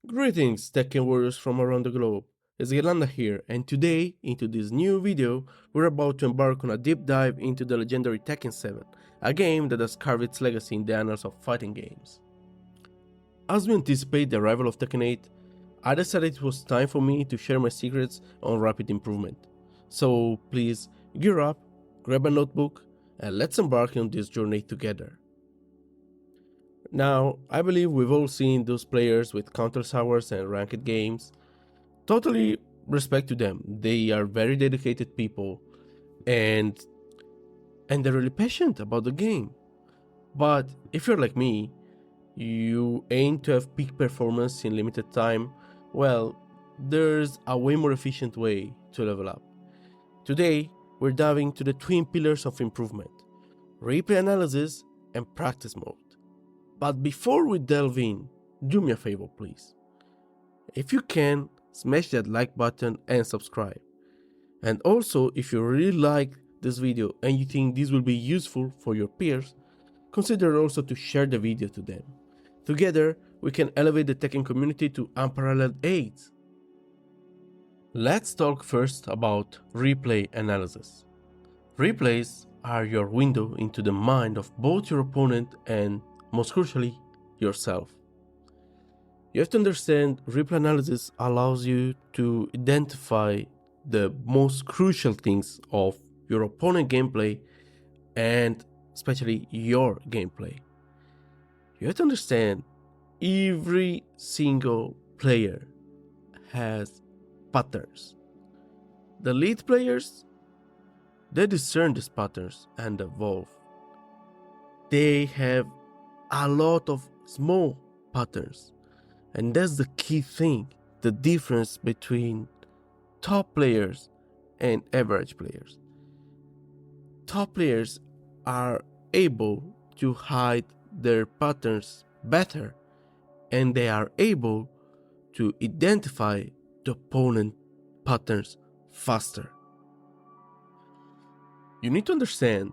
Greetings, Tekken warriors from around the globe. It's Ghirlanda here, and today, into this new video, we're about to embark on a deep dive into the legendary Tekken 7, a game that has carved its legacy in the annals of fighting games. As we anticipate the arrival of Tekken 8, I decided it was time for me to share my secrets on rapid improvement. So please, gear up, grab a notebook, and let's embark on this journey together. Now, I believe we've all seen those players with counter towers and ranked games. Totally respect to them. They are very dedicated people and they're really passionate about the game. But if you're like me, you aim to have peak performance in limited time, well, there's a way more efficient way to level up. Today, we're diving to the twin pillars of improvement: replay analysis and practice mode. But before we delve in, do me a favor please. If you can, smash that like button and subscribe. And also, if you really like this video and you think this will be useful for your peers, consider also to share the video to them. Together, we can elevate the Tekken community to unparalleled heights. Let's talk first about replay analysis. Replays are your window into the mind of both your opponent and, most crucially, yourself. You have to understand, replay analysis allows you to identify the most crucial things of your opponent gameplay and especially your gameplay. You have to understand, every single player has patterns. The lead players, they discern these patterns and evolve. They have a lot of small patterns, and that's the key thing, the difference between top players and average players. Top players are able to hide their patterns better, and they are able to identify the opponent patterns faster. You need to understand,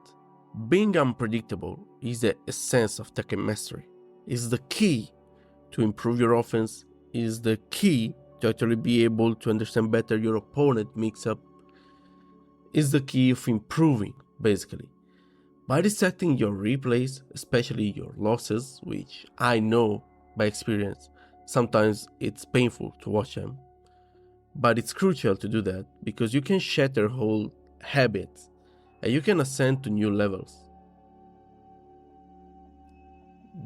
being unpredictable is the essence of Tekken mastery. It's the key to improve your offense, is the key to actually be able to understand better your opponent mix-up, is the key of improving, basically. By dissecting your replays, especially your losses, which I know by experience, sometimes it's painful to watch them, but it's crucial to do that because you can shatter whole habits and you can ascend to new levels.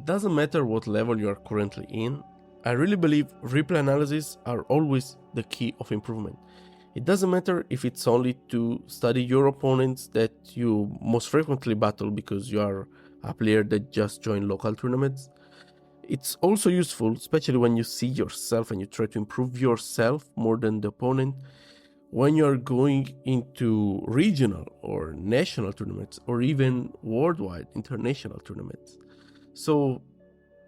Doesn't matter what level you are currently in, I really believe replay analysis are always the key of improvement. It doesn't matter if it's only to study your opponents that you most frequently battle because you are a player that just joined local tournaments. It's also useful, especially when you see yourself and you try to improve yourself more than the opponent, when you are going into regional or national tournaments or even worldwide international tournaments. So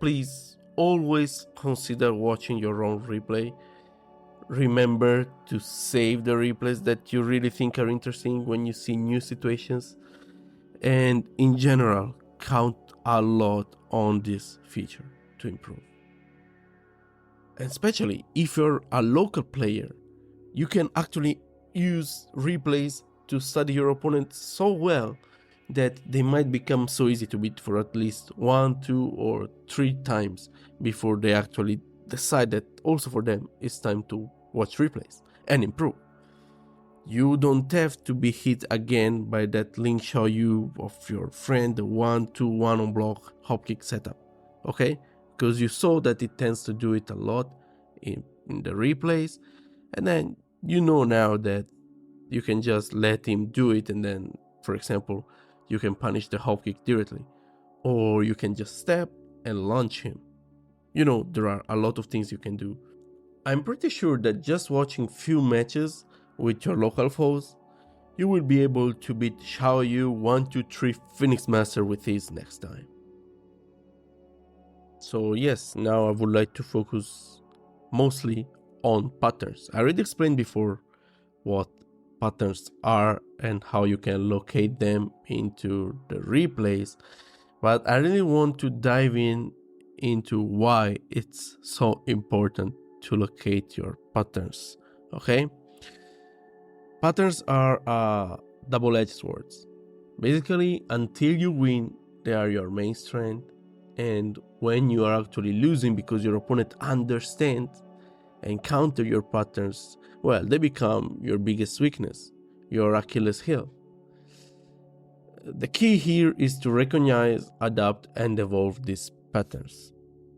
please always consider watching your own replay. Remember to save the replays that you really think are interesting when you see new situations, and in general, count a lot on this feature to improve. And especially if you're a local player, you can actually use replays to study your opponent so well that they might become so easy to beat for at least 1, 2, or 3 times before they actually decide that also for them it's time to watch replays and improve. You don't have to be hit again by that link show you of your friend, the 1-2-1 on block hop kick setup, okay? Because you saw that it tends to do it a lot in the replays, and then you know now that you can just let him do it, and then, for example, you can punish the hop kick directly, or you can just step and launch him. You know, there are a lot of things you can do. I'm pretty sure that just watching few matches with your local foes, you will be able to beat Xiaoyu 1-2-3 Phoenix Master with ease next time. So yes, now I would like to focus mostly on patterns. I already explained before what patterns are and how you can locate them into the replays, but I really want to dive into why it's so important to locate your patterns. Okay? Patterns are double-edged swords. Basically, until you win, they are your main strength, and when you are actually losing because your opponent understands and counter your patterns, well, they become your biggest weakness, your Achilles heel. The key here is to recognize, adapt, and evolve these patterns.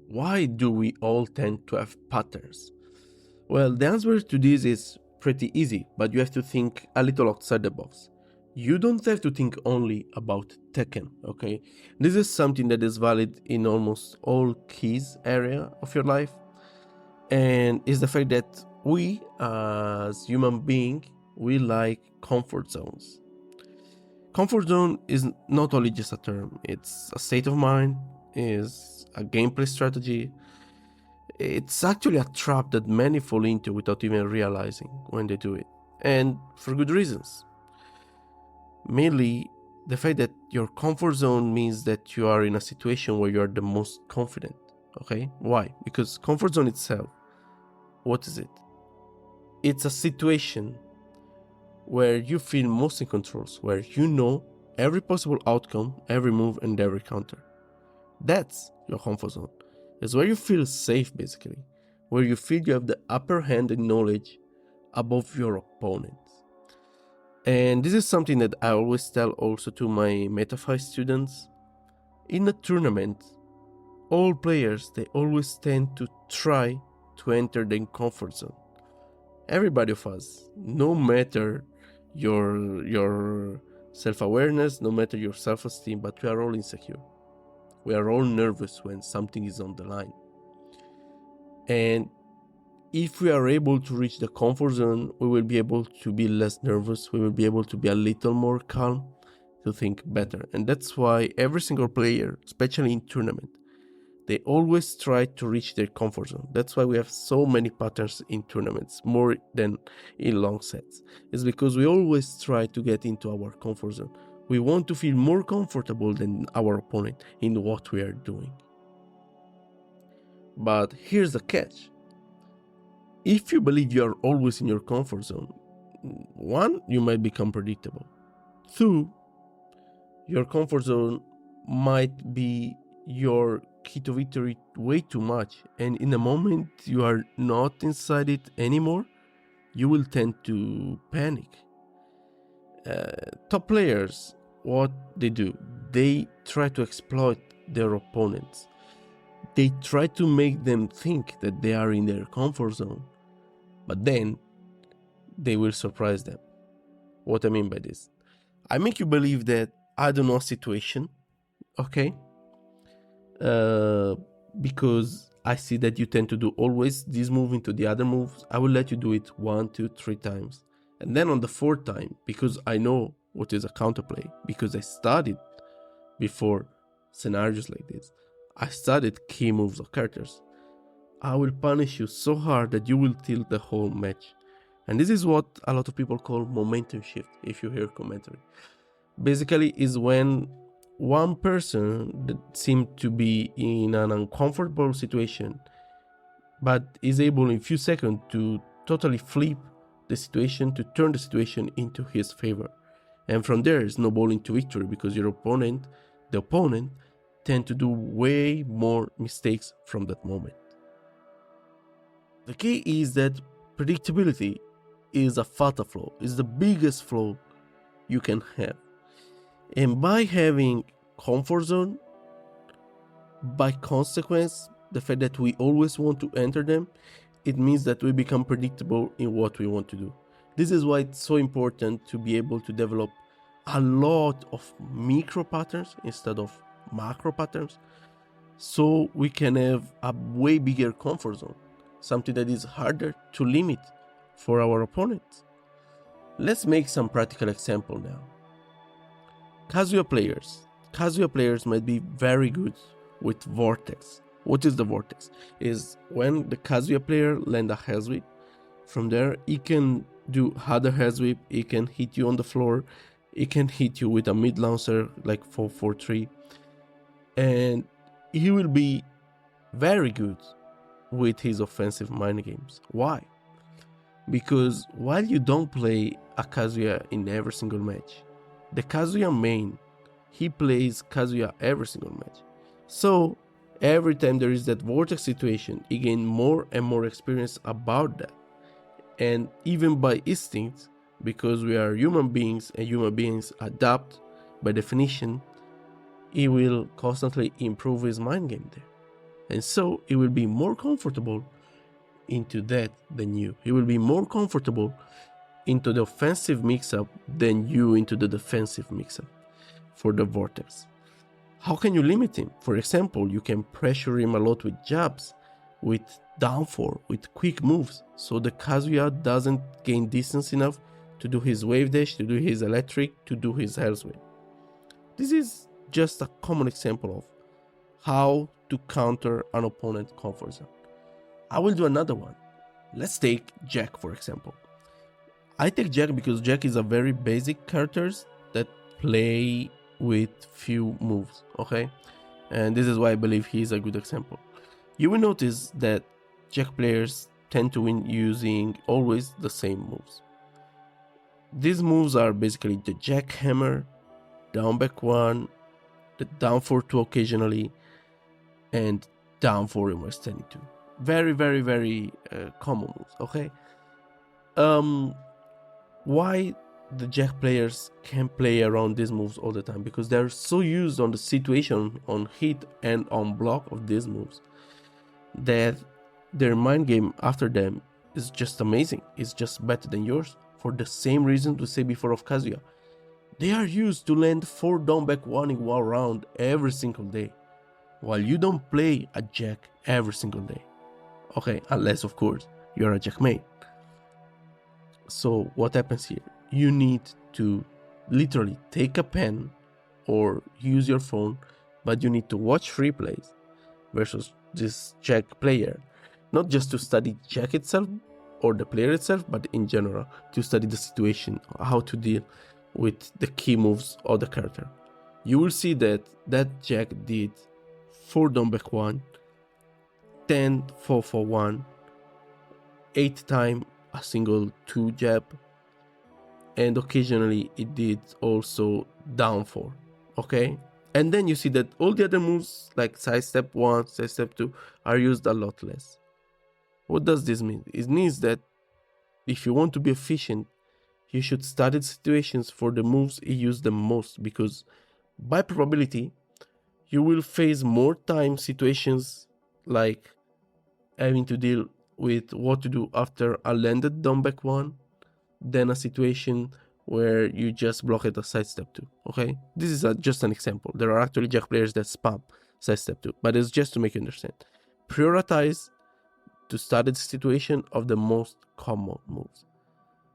Why do we all tend to have patterns? Well, the answer to this is pretty easy, but you have to think a little outside the box. You don't have to think only about Tekken, okay? This is something that is valid in almost all keys area of your life, and is the fact that we, as human beings, we like comfort zones. Comfort zone is not only just a term, it's a state of mind, is a gameplay strategy. It's actually a trap that many fall into without even realizing when they do it, and for good reasons. Mainly, the fact that your comfort zone means that you are in a situation where you are the most confident. Okay? Why? Because comfort zone itself, what is it? It's a situation where you feel most in control, where you know every possible outcome, every move, and every counter. That's your comfort zone. It's where you feel safe, basically, where you feel you have the upper hand in knowledge above your opponent. And this is something that I always tell also to my MetaFi students. In a tournament, all players, they always tend to try to enter the comfort zone. Everybody of us, no matter your self-awareness, no matter your self-esteem, but we are all insecure. We are all nervous when something is on the line. And if we are able to reach the comfort zone, we will be able to be less nervous. We will be able to be a little more calm, to think better. And that's why every single player, especially in tournament, they always try to reach their comfort zone. That's why we have so many patterns in tournaments, more than in long sets. It's because we always try to get into our comfort zone. We want to feel more comfortable than our opponent in what we are doing. But here's the catch. If you believe you are always in your comfort zone, 1, you might become predictable. 2, your comfort zone might be your key to victory way too much, and in a moment you are not inside it anymore, you will tend to panic. Top players, what they do, they try to exploit their opponents. They try to make them think that they are in their comfort zone, but then they will surprise them. What I mean by this, I make you believe that I don't know a situation, okay? Because I see that you tend to do always this move into the other moves, I will let you do it 1, 2, 3 times. And then on the 4th time, because I know what is a counterplay, because I studied before scenarios like this, I studied key moves of characters, I will punish you so hard that you will tilt the whole match. And this is what a lot of people call momentum shift, if you hear commentary. Basically is when one person that seemed to be in an uncomfortable situation, but is able in a few seconds to totally flip the situation, to turn the situation into his favor. And from there, snowballing to victory, because your opponent, the opponent, tend to do way more mistakes from that moment. The key is that predictability is a fatal flaw, is the biggest flaw you can have. And by having comfort zone, by consequence, the fact that we always want to enter them, it means that we become predictable in what we want to do. This is why it's so important to be able to develop a lot of micro patterns instead of macro patterns, so we can have a way bigger comfort zone, something that is harder to limit for our opponents. Let's make some practical example now. Kazuya players might be very good with Vortex. What is the Vortex? Is when the Kazuya player land a hair sweep, from there he can do other hair sweep, he can hit you on the floor, he can hit you with a mid launcher like 4-4-3, and he will be very good with his offensive mind games. Why? Because while you don't play a Kazuya in every single match, the Kazuya main, he plays Kazuya every single match. So every time there is that vortex situation, he gains more and more experience about that. And even by instinct, because we are human beings and human beings adapt by definition, he will constantly improve his mind game there. And so he will be more comfortable into that than you. He will be more comfortable into the offensive mix-up than you into the defensive mix-up for the vortex. How can you limit him? For example, you can pressure him a lot with jabs, with down 4, with quick moves, so the Kazuya doesn't gain distance enough to do his wave dash, to do his electric, to do his air swing. This is just a common example of how to counter an opponent's comfort zone. I will do another one. Let's take Jack, for example. I take Jack because Jack is a very basic character that play with few moves, okay? And this is why I believe he is a good example. You will notice that Jack players tend to win using always the same moves. These moves are basically the Jack Hammer, down back 1, the down 4-2 occasionally, and down 4 in West 2. Very, very, very common moves, okay? Why the Jack players can play around these moves all the time? Because they're so used on the situation, on hit and on block of these moves, that their mind game after them is just amazing. It's just better than yours. For the same reason we say before of Kazuya. They are used to land 4 down back 1 in 1 round every single day, while you don't play a Jack every single day. Okay, unless of course you're a Jack main. So what happens here? You need to literally take a pen or use your phone, but you need to watch replays versus this Jack player, not just to study Jack itself or the player itself, but in general to study the situation, how to deal with the key moves of the character. You will see that Jack did 4 down back 1, 10 4-4-1, 8 times a single 2 jab, and occasionally it did also down 4, okay? And then you see that all the other moves like side step 1, side step 2 are used a lot less. What does this mean? It means that if you want to be efficient, you should study the situations for the moves you use the most, because by probability you will face more time situations like having to deal with what to do after a landed down back 1 than a situation where you just block it a side step 2, okay? This is just an example. There are actually Jack players that spam side step 2, but it's just to make you understand. Prioritize to study the situation of the most common moves.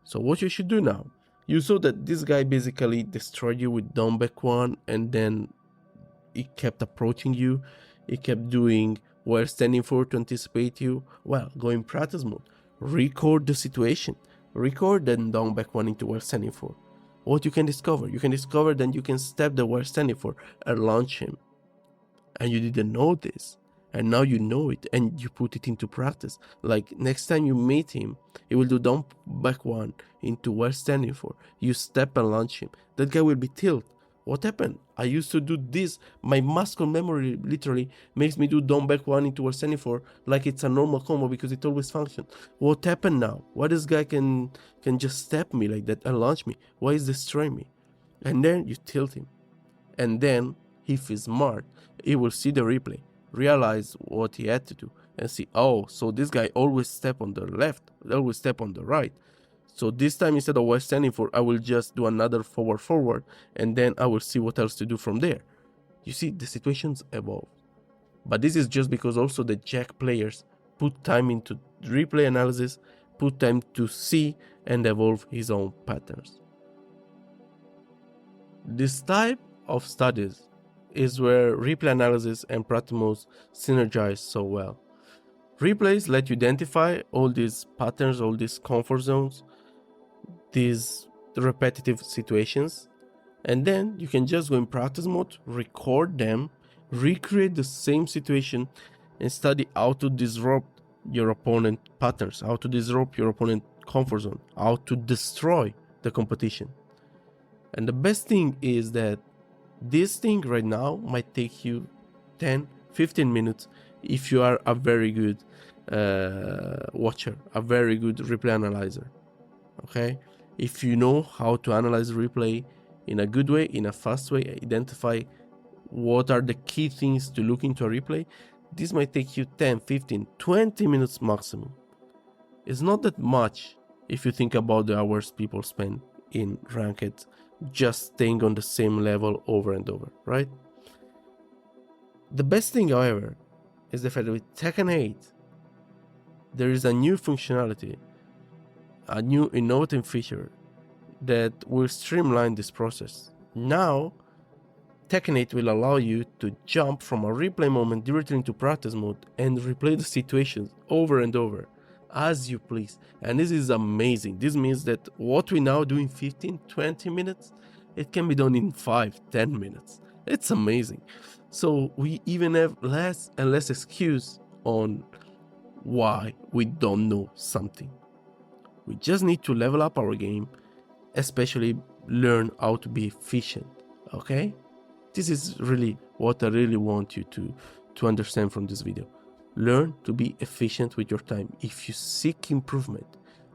So what you should do now, you saw that this guy basically destroyed you with down back 1, and then he kept approaching you, he kept doing while standing for to anticipate you. Well, go in practice mode, record the situation, record then down back 1 into while standing for. What you can discover that you can step the while standing for and launch him, and you didn't know this, and now you know it and you put it into practice. Like next time you meet him, he will do down back 1 into while standing for, you step and launch him, that guy will be tilted. What happened? I used to do this. My muscle memory literally makes me do down back 1 into while standing for like it's a normal combo because it always functions. What happened now? Why this guy can just step me like that and launch me? Why is destroying me? And then you tilt him, and then if he's smart, he will see the replay, realize what he had to do, and see, oh, so this guy always step on the left, always step on the right. So this time, instead of while standing for, I will just do another forward, and then I will see what else to do from there. You see, the situations evolve. But this is just because also the Jack players put time into replay analysis, put time to see and evolve his own patterns. This type of studies is where replay analysis and practice modes synergize so well. Replays let you identify all these patterns, all these comfort zones, these repetitive situations, and then you can just go in practice mode, record them, recreate the same situation, and study how to disrupt your opponent patterns, how to disrupt your opponent comfort zone, how to destroy the competition. And the best thing is that this thing right now might take you 10-15 minutes if you are a very good watcher, a very good replay analyzer. Okay, if you know how to analyze replay in a good way, in a fast way, identify what are the key things to look into a replay, this might take you 10, 15, 20 minutes maximum. It's not that much if you think about the hours people spend in ranked just staying on the same level over and over, right? The best thing, however, is the fact that with Tekken 8, there is a new functionality, a new innovative feature that will streamline this process. Now, Tekken 8 will allow you to jump from a replay moment directly into practice mode and replay the situations over and over as you please. And this is amazing. This means that what we now do in 15-20 minutes, it can be done in 5-10 minutes. It's amazing. So we even have less and less excuse on why we don't know something. We just need to level up our game, especially learn how to be efficient, okay? This is really what I really want you to understand from this video. Learn to be efficient with your time. If you seek improvement,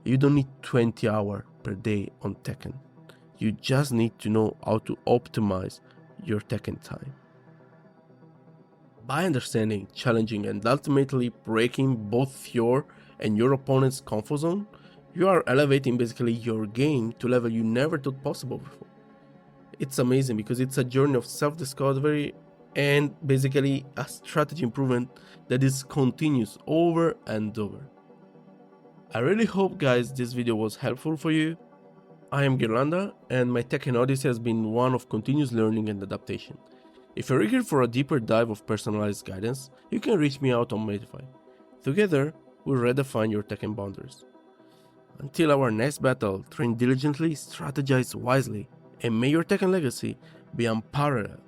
you don't need 20 hours per day on Tekken. You just need to know how to optimize your Tekken time. By understanding, challenging, and ultimately breaking both your and your opponent's comfort zone, you are elevating basically your game to a level you never thought possible before. It's amazing because it's a journey of self-discovery and basically a strategy improvement that is continuous over and over. I really hope, guys, this video was helpful for you. I am Ghirlanda, and my Tekken Odyssey has been one of continuous learning and adaptation. If you're eager for a deeper dive of personalized guidance, you can reach me out on Modify. Together, we'll redefine your Tekken boundaries. Until our next battle, train diligently, strategize wisely, and may your Tekken legacy be unparalleled.